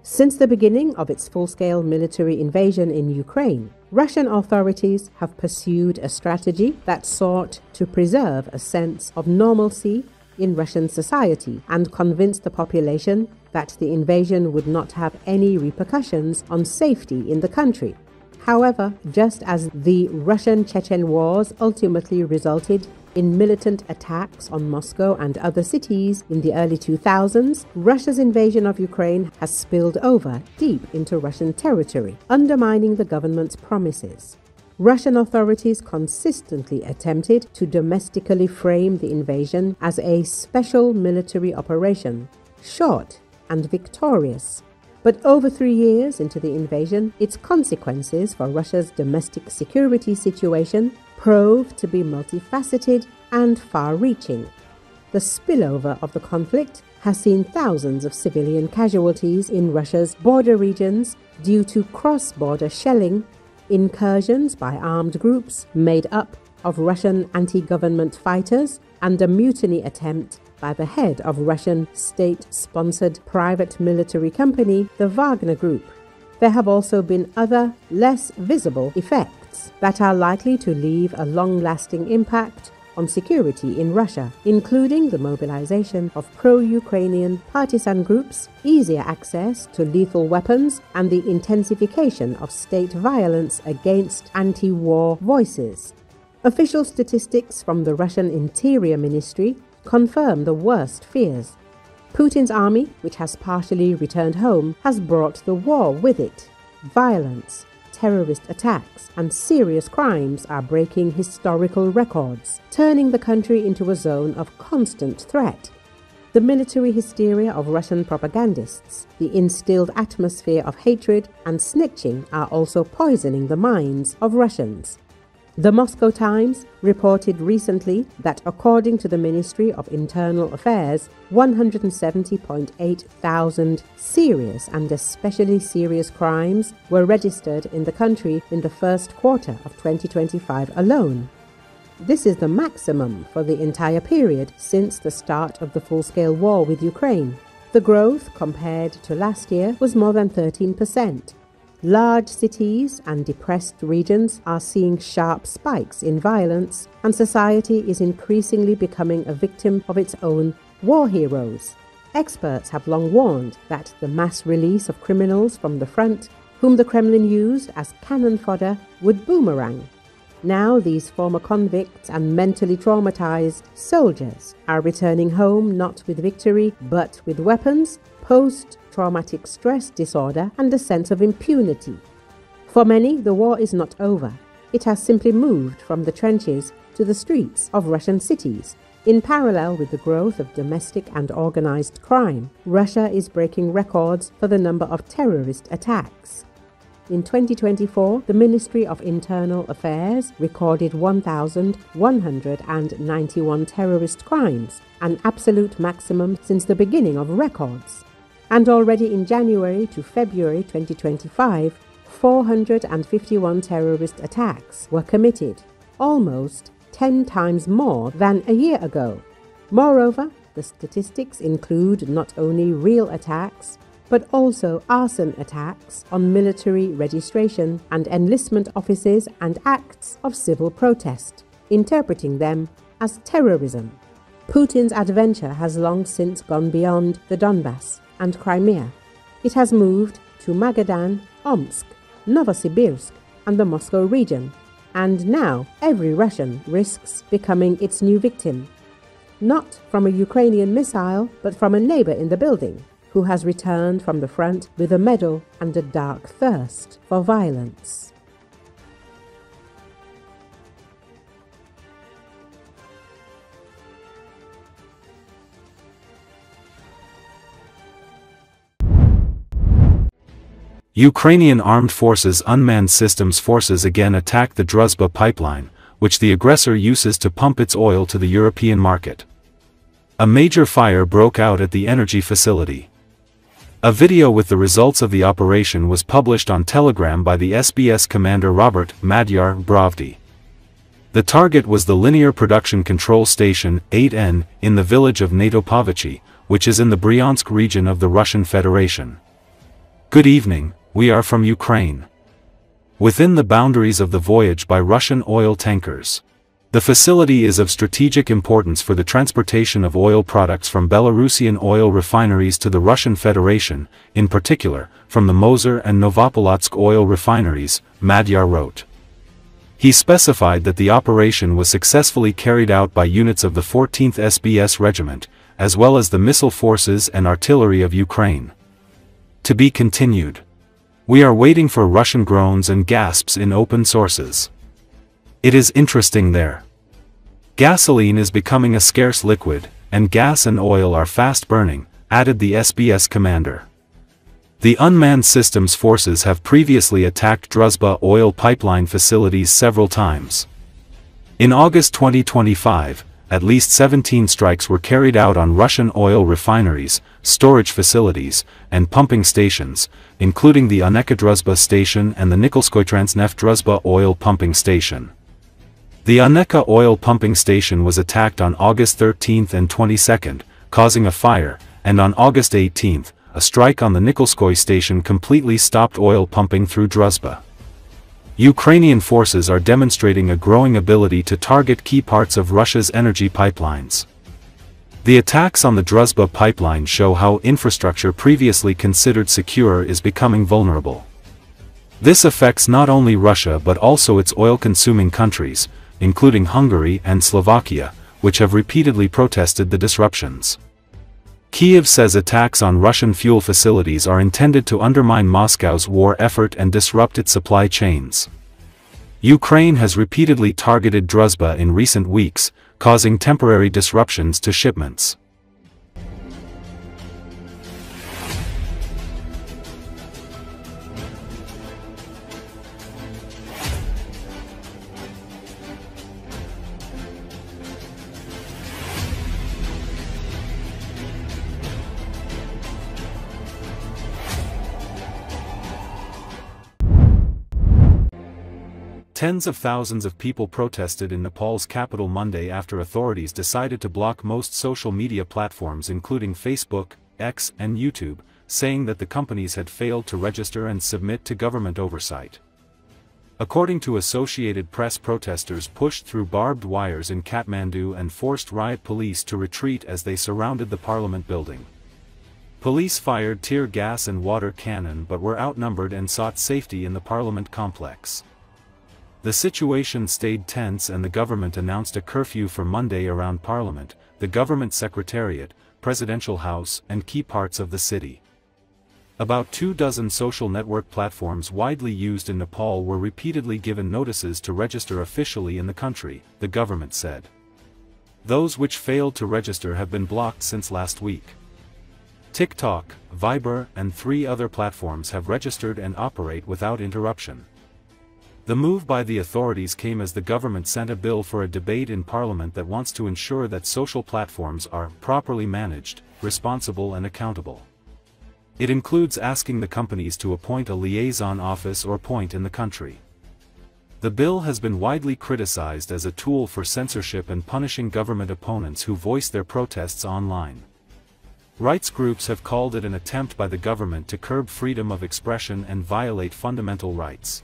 Since the beginning of its full-scale military invasion in Ukraine, Russian authorities have pursued a strategy that sought to preserve a sense of normalcy in Russian society and convince the population that the invasion would not have any repercussions on safety in the country. However, just as the Russian-Chechen wars ultimately resulted in militant attacks on Moscow and other cities in the early 2000s, Russia's invasion of Ukraine has spilled over deep into Russian territory, undermining the government's promises. Russian authorities consistently attempted to domestically frame the invasion as a special military operation, short and victorious. But over 3 years into the invasion, its consequences for Russia's domestic security situation proved to be multifaceted and far-reaching. The spillover of the conflict has seen thousands of civilian casualties in Russia's border regions due to cross-border shelling, incursions by armed groups made up of Russian anti-government fighters, and a mutiny attempt by the head of Russian state-sponsored private military company, the Wagner Group. There have also been other, less visible effects that are likely to leave a long-lasting impact on security in Russia, including the mobilization of pro-Ukrainian partisan groups, easier access to lethal weapons, and the intensification of state violence against anti-war voices. Official statistics from the Russian Interior Ministry confirm the worst fears. Putin's army, which has partially returned home, has brought the war with it. Violence, terrorist attacks, and serious crimes are breaking historical records, turning the country into a zone of constant threat. The military hysteria of Russian propagandists, the instilled atmosphere of hatred and snitching are also poisoning the minds of Russians. The Moscow Times reported recently that according to the Ministry of Internal Affairs, 170.8 thousand serious and especially serious crimes were registered in the country in the first quarter of 2025 alone. This is the maximum for the entire period since the start of the full-scale war with Ukraine. The growth compared to last year was more than 13%. Large cities and depressed regions are seeing sharp spikes in violence, and society is increasingly becoming a victim of its own war heroes. Experts have long warned that the mass release of criminals from the front, whom the Kremlin used as cannon fodder, would boomerang. Now these former convicts and mentally traumatized soldiers are returning home not with victory but with weapons, post-traumatic stress disorder, and a sense of impunity. For many, the war is not over. It has simply moved from the trenches to the streets of Russian cities. In parallel with the growth of domestic and organized crime, Russia is breaking records for the number of terrorist attacks. In 2024, the Ministry of Internal Affairs recorded 1,191 terrorist crimes, an absolute maximum since the beginning of records. And already in January to February 2025, 451 terrorist attacks were committed, almost 10 times more than a year ago. Moreover, the statistics include not only real attacks, but also arson attacks on military registration and enlistment offices and acts of civil protest, interpreting them as terrorism. Putin's adventure has long since gone beyond the Donbass and Crimea. It has moved to Magadan, Omsk, Novosibirsk, and the Moscow region, and now every Russian risks becoming its new victim. Not from a Ukrainian missile, but from a neighbor in the building, who has returned from the front with a medal and a dark thirst for violence. Ukrainian Armed Forces Unmanned Systems Forces again attacked the Druzhba pipeline, which the aggressor uses to pump its oil to the European market. A major fire broke out at the energy facility. A video with the results of the operation was published on Telegram by the SBS commander Robert Magyar Bravdi. The target was the Linear Production Control Station 8N in the village of NATO, which is in the Bryansk region of the Russian Federation. Good evening, we are from Ukraine. Within the boundaries of the voyage by Russian oil tankers. The facility is of strategic importance for the transportation of oil products from Belarusian oil refineries to the Russian Federation, in particular, from the Moser and Novopolotsk oil refineries, Madyar wrote. He specified that the operation was successfully carried out by units of the 14th SBS Regiment, as well as the missile forces and artillery of Ukraine. To be continued. We are waiting for Russian groans and gasps in open sources. It is interesting there. Gasoline is becoming a scarce liquid, and gas and oil are fast burning, added the SBS commander. The unmanned systems forces have previously attacked Druzhba oil pipeline facilities several times. In August 2025, at least 17 strikes were carried out on Russian oil refineries, storage facilities, and pumping stations, including the Oneka Druzhba station and the Nikolskoye Transneft Druzhba oil pumping station. The Oneka oil pumping station was attacked on August 13 and 22, causing a fire, and on August 18, a strike on the Nikolskoye station completely stopped oil pumping through Druzhba. Ukrainian forces are demonstrating a growing ability to target key parts of Russia's energy pipelines. The attacks on the Druzhba pipeline show how infrastructure previously considered secure is becoming vulnerable. This affects not only Russia but also its oil-consuming countries, including Hungary and Slovakia, which have repeatedly protested the disruptions. Kiev says attacks on Russian fuel facilities are intended to undermine Moscow's war effort and disrupt its supply chains. Ukraine has repeatedly targeted Druzhba in recent weeks, causing temporary disruptions to shipments. Tens of thousands of people protested in Nepal's capital Monday after authorities decided to block most social media platforms including Facebook, X, and YouTube, saying that the companies had failed to register and submit to government oversight. According to Associated Press, protesters pushed through barbed wires in Kathmandu and forced riot police to retreat as they surrounded the parliament building. Police fired tear gas and water cannon but were outnumbered and sought safety in the parliament complex. The situation stayed tense and the government announced a curfew for Monday around Parliament, the government secretariat, presidential house, and key parts of the city. About 24 social network platforms widely used in Nepal were repeatedly given notices to register officially in the country, the government said. Those which failed to register have been blocked since last week. TikTok, Viber, and 3 other platforms have registered and operate without interruption. The move by the authorities came as the government sent a bill for a debate in Parliament that wants to ensure that social platforms are properly managed, responsible and accountable. It includes asking the companies to appoint a liaison office or point in the country. The bill has been widely criticized as a tool for censorship and punishing government opponents who voice their protests online. Rights groups have called it an attempt by the government to curb freedom of expression and violate fundamental rights.